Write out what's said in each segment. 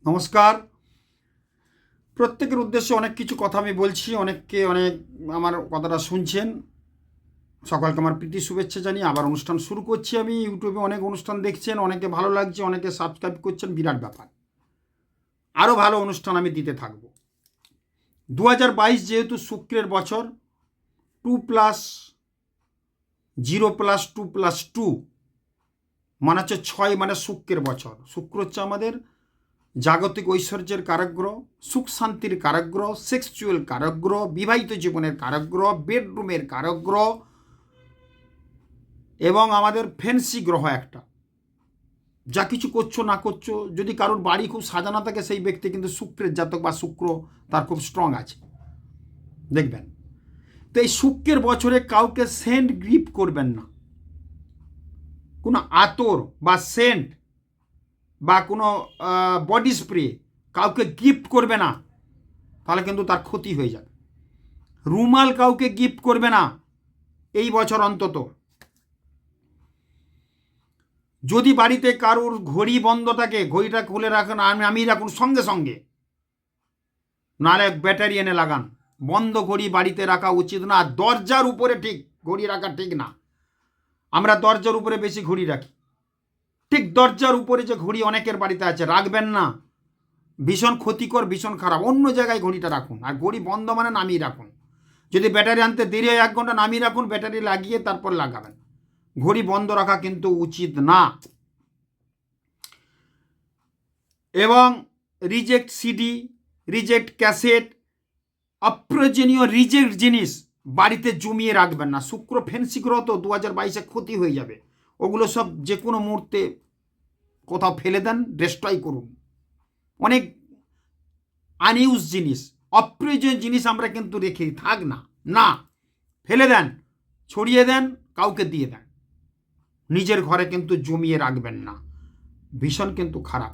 নমস্কার। প্রত্যেকের উদ্দেশ্যে অনেক কিছু কথা আমি বলছি, অনেককে অনেক আমার কথাটা শুনছেন। সকলকে আমার প্রীতি শুভেচ্ছা জানিয়ে আবার অনুষ্ঠান শুরু করছি। আমি ইউটিউবে অনেক অনুষ্ঠান দেখছেন, অনেকে ভালো লাগছে, অনেকে সাবস্ক্রাইব করছেন, বিরাট ব্যাপার। আরও ভালো অনুষ্ঠান আমি দিতে থাকব। 2022 যেহেতু শুক্রের বছর, 2+0+2+2 মানে হচ্ছে 6, মানে শুক্রের বছর। শুক্র হচ্ছে আমাদের জাগতিক ঐশ্বর্যের কারকগ্রহ, সুখ শান্তির কারকগ্রহ, সেক্সুয়াল কারকগ্রহ, বিবাহিত জীবনের কারকগ্রহ, বেডরুমের কারকগ্রহ এবং আমাদের ফ্যান্সি গ্রহ একটা। যা কিছু করছো না করছো, যদি কারোর বাড়ি খুব সাজানো থাকে সেই ব্যক্তি কিন্তু শুক্রের জাতক বা শুক্র তার খুব স্ট্রং আছে, দেখবেন। তো এই শুক্রের বছরে কাউকে সেন্ট গিফট করবেন না, কোনো আতর বা সেন্ট বা কোনো বডি স্প্রে কাউকে গিফট করবে না, তাহলে কিন্তু তার ক্ষতি হয়ে যাবে। রুমাল কাউকে গিফট করবে না এই বছর অন্তত। যদি বাড়িতে কারোর ঘড়ি বন্ধ থাকে, ঘড়িটা খুলে রাখুন, আমি রাখুন সঙ্গে সঙ্গে, নাহলে ব্যাটারি এনে লাগান। বন্ধ ঘড়ি বাড়িতে রাখা উচিত না। দরজার উপরে ঠিক ঘড়ি রাখা ঠিক না। আমরা দরজার উপরে বেশি ঘড়ি রাখি, ঠিক দরজার উপরে যে ঘড়ি অনেকের বাড়িতে আছে, রাখবেন না। ভীষণ ক্ষতিকর, ভীষণ খারাপ। অন্য জায়গায় ঘড়িটা রাখুন। আর ঘড়ি বন্ধ মানে নামিয়ে রাখুন। যদি ব্যাটারি আনতে দেরি হয় 1 ঘন্টা নামিয়ে রাখুন, ব্যাটারি লাগিয়ে তারপর লাগাবেন। ঘড়ি বন্ধ রাখা কিন্তু উচিত না। এবং রিজেক্ট সিডি, রিজেক্ট ক্যাসেট, অপ্রয়োজনীয় রিজেক্ট জিনিস বাড়িতে জমিয়ে রাখবেন না। শুক্র ফেন্সি গ্রহ তো 2022-এ ক্ষতি হয়ে যাবে। ওগুলো সব যে কোনো মুহূর্তে কোথাও ফেলে দেন, ডিস্ট্রয় করুন। অনেক আনইউজ জিনিস, অপ্রয়োজনীয় জিনিস আমরা কিন্তু রেখে থাক না, না ফেলে দেন, ছড়িয়ে দেন, কাউকে দিয়ে দেন। নিজের ঘরে কিন্তু জমিয়ে রাখবেন না, ভীষণ কিন্তু খারাপ।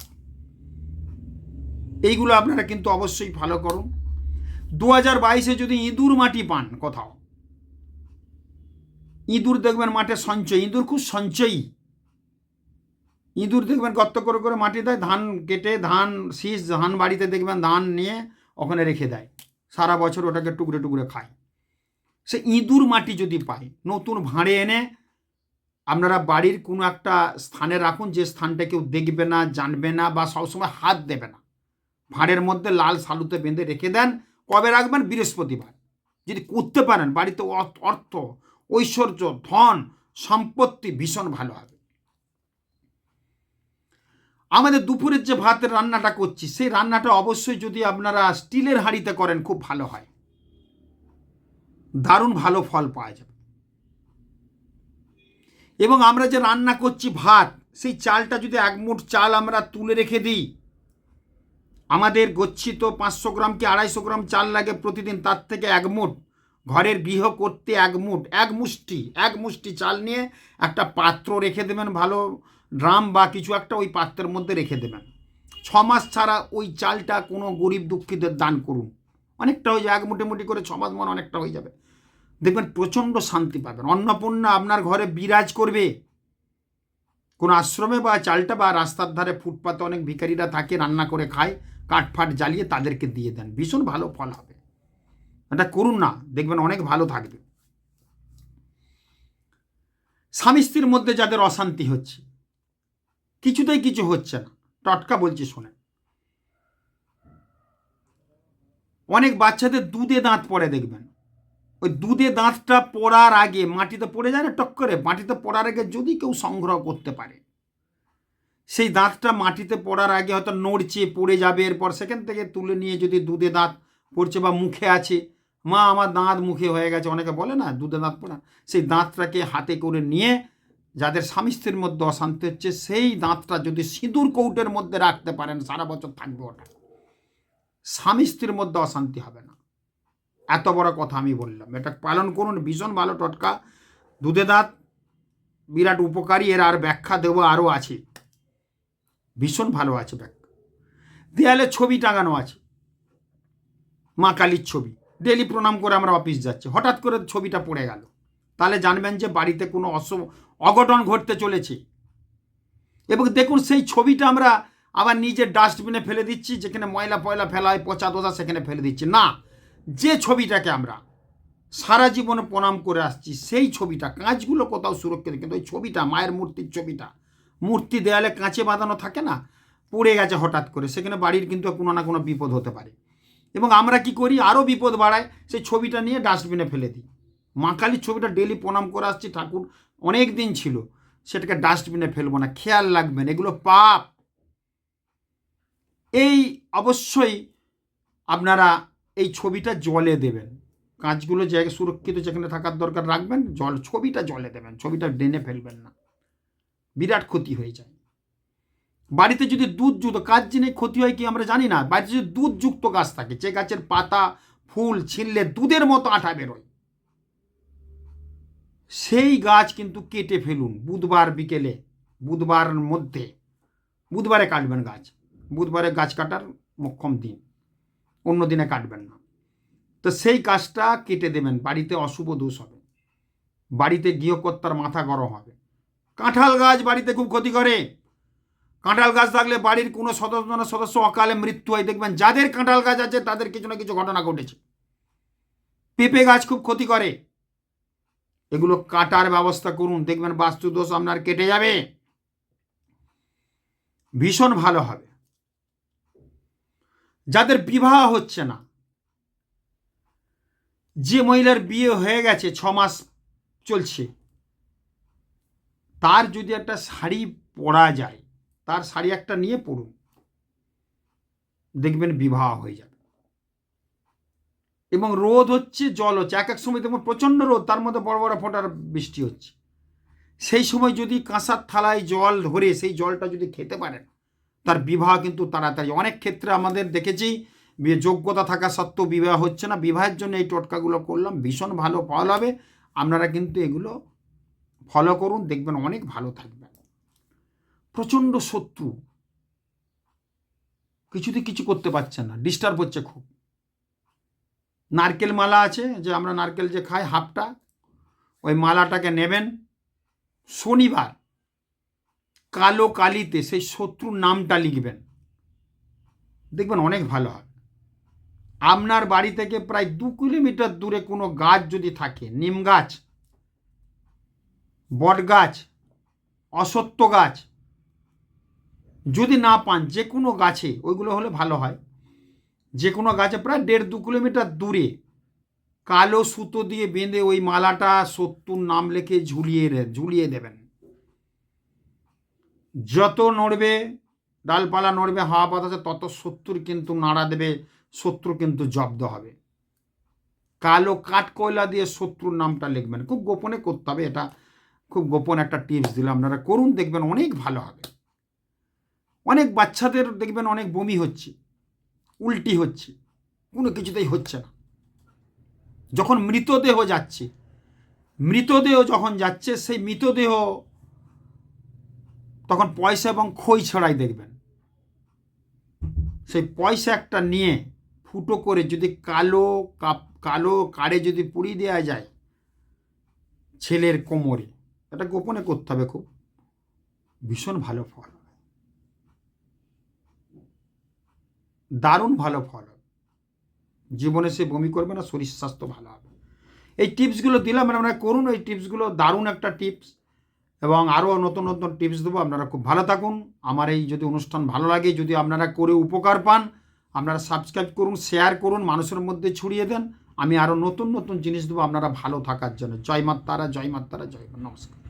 এইগুলো আপনারা কিন্তু অবশ্যই ফলো করুন। 2022-এ যদি ইঁদুর মাটি পান কোথাও, ইঁদুর দেখবেন মাঠে সঞ্চয়, ইঁদুর খুব সঞ্চয়ী। ইঁদুর দেখবেন গর্ত করে করে মাটি দেয়, ধান কেটে, ধান শীষ, ধান বাড়িতে দেখবেন ধান নিয়ে ওখানে রেখে দেয়, সারা বছর ওটাকে টুকরে টুকরে খায়। সে ইঁদুর মাটি যদি পায়, নতুন ভাঁড়ে এনে আপনারা বাড়ির কোনো একটা স্থানে রাখুন, যে স্থানটা কেউ দেখবে না, জানবে না, বা সবসময় হাত দেবে না। ভাঁড়ের মধ্যে লাল সালুতে বেঁধে রেখে দেন। কবে রাখবেন? বৃহস্পতিবার। যদি করতে পারেন, বাড়িতে অর্থ, ঐশ্বর্য, ধন, সম্পত্তি ভীষণ ভালো হবে। আমাদের দুপুরের যে ভাতের রান্নাটা করছি, সেই রান্নাটা অবশ্যই যদি আপনারা স্টিলের হাঁড়িতে করেন, খুব ভালো হয়, দারুণ ভালো ফল পাওয়া যাবে। এবং আমরা যে রান্না করছি ভাত, সেই চালটা যদি 1 মুঠ চাল আমরা তুলে রেখে দিই, আমাদের গচ্ছিত 500 গ্রাম কি 250 গ্রাম চাল লাগে প্রতিদিন, তার থেকে 1 মুঠ ঘরের গৃহ করতে 1 মুঠ, 1 মুষ্টি চাল নিয়ে একটা পাত্র রেখে দেবেন, ভালো ড্রাম বা কিছু একটা, ওই পাত্রের মধ্যে রেখে দেবেন। 6 মাস ছাড়া ওই চালটা কোনো গরিব দুঃখীদের দান করুন। অনেকটা হয়ে যায়, 1 মুঠে মুঠি করে 6 মাস মানে অনেকটা হয়ে যাবে। দেখবেন প্রচণ্ড শান্তি পাবেন। অন্নপূর্ণা আপনার ঘরে বিরাজ করবে। কোনো আশ্রমে বা চালটা, বা রাস্তার ধারে ফুটপাতে অনেক ভিখারিরা থাকে, রান্না করে খায়, কাঠফাট জ্বালিয়ে তাদেরকে দিয়ে দেন, ভীষণ ভালো ফল হবে। এটা করুন না, দেখবেন অনেক ভালো থাকবে। স্বামী স্ত্রীর মধ্যে যাদের অশান্তি হচ্ছে, কিছুতেই কিছু হচ্ছে না, টটকা বলছি শোনেন। অনেক বাচ্চাদের দুধে দাঁত পড়ে, দেখবেন ওই দুধে দাঁতটা পড়ার আগে, মাটিতে পড়ে যায় না টক করে, মাটিতে পড়ার আগে যদি কেউ সংগ্রহ করতে পারে, সেই দাঁতটা মাটিতে পড়ার আগে হয়তো নড়ছে, পড়ে যাবে, এরপর সেখান থেকে তুলে নিয়ে যদি দুধে দাঁত পড়ছে বা মুখে আছে, মা আমার দাঁত মুখে হয়ে গেছে, অনেকে বলে না দুধে দাঁত পড়া, সেই দাঁতটাকে হাতে করে নিয়ে, যাদের স্বামী স্ত্রীর মধ্যে অশান্তি হচ্ছে, সেই দাঁতটা যদি সিঁদুর কৌটের মধ্যে রাখতে পারেন, সারা বছর থাকবে ওটা, স্বামী স্ত্রীর মধ্যে অশান্তি হবে না। এত বড় কথা আমি বললাম, এটা পালন করুন, ভীষণ ভালো টটকা। দুধে দাঁত বিরাট উপকারী, এর আর ব্যাখ্যা দেবো, আরও আছে, ভীষণ ভালো আছে ব্যাখ্যা। দেয়ালে ছবি টাঙানো আছে, মা কালীর ছবি, ডেলি প্রণাম করে আমরা অফিস যাচ্ছি, হঠাৎ করে ছবিটা পড়ে গেল, তাহলে জানবেন যে বাড়িতে কোনো অঘটন ঘটতে চলেছে। এবং দেখুন সেই ছবিটা আমরা আবার নিজে ডাস্টবিনে ফেলে দিচ্ছি, যেখানে ময়লা ফয়লা ফেলা হয় পচা দোসা সেখানে ফেলে দিচ্ছি না। যে ছবিটাকে আমরা সারা জীবনে প্রণাম করে আসছি সেই ছবিটা, কাঁচগুলো কোথাও সুরক্ষিত, কিন্তু ওই ছবিটা, মায়ের মূর্তির ছবিটা, মূর্তি দেয়ালে কাঁচে বাঁধানো থাকে না, পড়ে গেছে হঠাৎ করে, সেখানে বাড়ির কিন্তু কোনো না কোনো বিপদ হতে পারে। এবং আমরা কি করি, আরও বিপদ বাড়ায়, সেই ছবিটা নিয়ে ডাস্টবিনে ফেলে দিই। মা কালীর ছবিটা ডেলি প্রণাম করে আসছি, ঠাকুর অনেক দিন ছিল, সেটাকে ডাস্টবিনে ফেলবো না, খেয়াল রাখবেন, এগুলো পাপ। এই অবশ্যই আপনারা এই ছবিটা জলে দেবেন, কাঁচগুলো জায়গায় সুরক্ষিত যেখানে থাকার দরকার রাখবেন, ছবিটা জলে দেবেন, ছবিটা ডেনে ফেলবেন না, বিরাট ক্ষতি হয়ে যায়। বাড়িতে যদি দুধযুক্ত, কাজ জেনে ক্ষতি হয় কি আমরা জানি না, বাড়িতে যদি দুধযুক্ত গাছ থাকে, যে গাছের পাতা ফুল ছিঁড়লে দুধের মতো আঠা বেরোয়, সেই গাছ কিন্তু কেটে ফেলুন বুধবার বিকেলে, বুধবার মধ্যে, বুধবারে কাটবেন গাছ, বুধবারে গাছ কাটার মোক্ষম দিন, অন্য দিনে কাটবেন না। তো সেই গাছটা কেটে দেবেন, বাড়িতে অশুভ দোষ হবে, বাড়িতে গৃহকর্তার মাথা গরম হবে। কাঁঠাল গাছ বাড়িতে খুব ক্ষতি করে, কাঁঠাল গাছ থাকলে বাড়ির কোনো সদস্য অকালে মৃত্যু হয়, দেখবেন যাদের কাঁঠাল গাছ আছে তাদের কিছু না কিছু ঘটনা ঘটেছে। পেঁপে গাছ খুব ক্ষতি করে, এগুলো কাটার ব্যবস্থা করুন, দেখবেন বাস্তু দোষ আপনার কেটে যাবে, ভীষণ ভালো হবে। যাদের বিবাহ হচ্ছে না, যে মহিলার বিয়ে হয়ে গেছে 6 মাস চলছে, তার যদি একটা শাড়ি পরা যায়, তার শাড়ি একটা নিয়ে পরুন, দেখবেন বিবাহ হয়ে যাবে। এবং রোদ হচ্ছে, জল হচ্ছে, এক এক সময় দেখুন প্রচণ্ড রোদ, তার মধ্যে বড় বড় ফোঁটার বৃষ্টি হচ্ছে, সেই সময় যদি কাঁসার থালায় জল ধরে সেই জলটা যদি খেতে পারেন, তার বিবাহ কিন্তু তাড়াতাড়ি। অনেক ক্ষেত্রে আমাদের দেখেছি যোগ্যতা থাকা সত্ত্বেও বিবাহ হচ্ছে না, বিবাহের জন্য এই টোটকাগুলো করলাম, ভীষণ ভালো ফল হবে। আপনারা কিন্তু এগুলো ফলো করুন, দেখবেন অনেক ভালো থাকবেন। প্রচণ্ড শত্রু, কিছুতে কিছু করতে পারছেন না, ডিস্টার্ব হচ্ছে খুব। নারকেল মালা আছে, যে আমরা নারকেল যে খাই হাফটা, ওই মালাটাকে নেবেন, শনিবার কালো কালিতে সেই শত্রুর নামটা লিখবেন, দেখবেন অনেক ভালো হয়। আপনার বাড়ি থেকে প্রায় 2 কিলোমিটার দূরে কোনো গাছ যদি থাকে, নিম গাছ, বট গাছ, অশ্বত্থ গাছ, যদি না পান যে কোনো গাছে, ওইগুলো হলে ভালো হয়, যে কোনো গাছে প্রায় 1.5-2 কিলোমিটার দূরে কালো সুতো দিয়ে বেঁধে ওই মালাটা শত্রুর নাম লিখে ঝুলিয়ে দেবেন। যত নড়বে, ডালপালা নড়বে হাওয়া বাতাসে, তত শত্রুর কিন্তু নাড়া দেবে, শত্রু কিন্তু জব্দ হবে। কালো কাঠকয়লা দিয়ে শত্রুর নামটা লিখবেন, খুব গোপনে করতে হবে, এটা খুব গোপন একটা টিপস দিলাম, আপনারা করুন, দেখবেন অনেক ভালো হবে। অনেক বাচ্চাদের দেখবেন অনেক বমি হচ্ছে, উল্টি হচ্ছে, কোনো কিছুতেই হচ্ছে না। যখন মৃতদেহ যাচ্ছে, মৃতদেহ যখন যাচ্ছে, সেই মৃতদেহ তখন পয়সা এবং খই ছড়াই দেখবেন, সেই পয়সা একটা নিয়ে ফুটো করে যদি কালো কাড়ে যদি পুড়িয়ে দেওয়া যায় ছেলের কোমরে, এটা গোপনে করতে হবে, খুব ভীষণ ভালো ফল হবে, দারুণ ভালো ফল হবে, জীবনে সে বমি করবে না, শরীর স্বাস্থ্য ভালো হবে। এই টিপসগুলো দিলাম, আপনারা করুন, এই টিপসগুলো দারুণ একটা টিপস, এবং আরও নতুন নতুন টিপস দেবো। আপনারা খুব ভালো থাকুন। আমার এই যদি অনুষ্ঠান ভালো লাগে, যদি আপনারা করে উপকার পান, আপনারা সাবস্ক্রাইব করুন, শেয়ার করুন, মানুষের মধ্যে ছড়িয়ে দেন। আমি আরও নতুন নতুন জিনিস দেবো আপনারা ভালো থাকার জন্য। জয় মা তারা, জয় মা তারা, জয় মা। নমস্কার।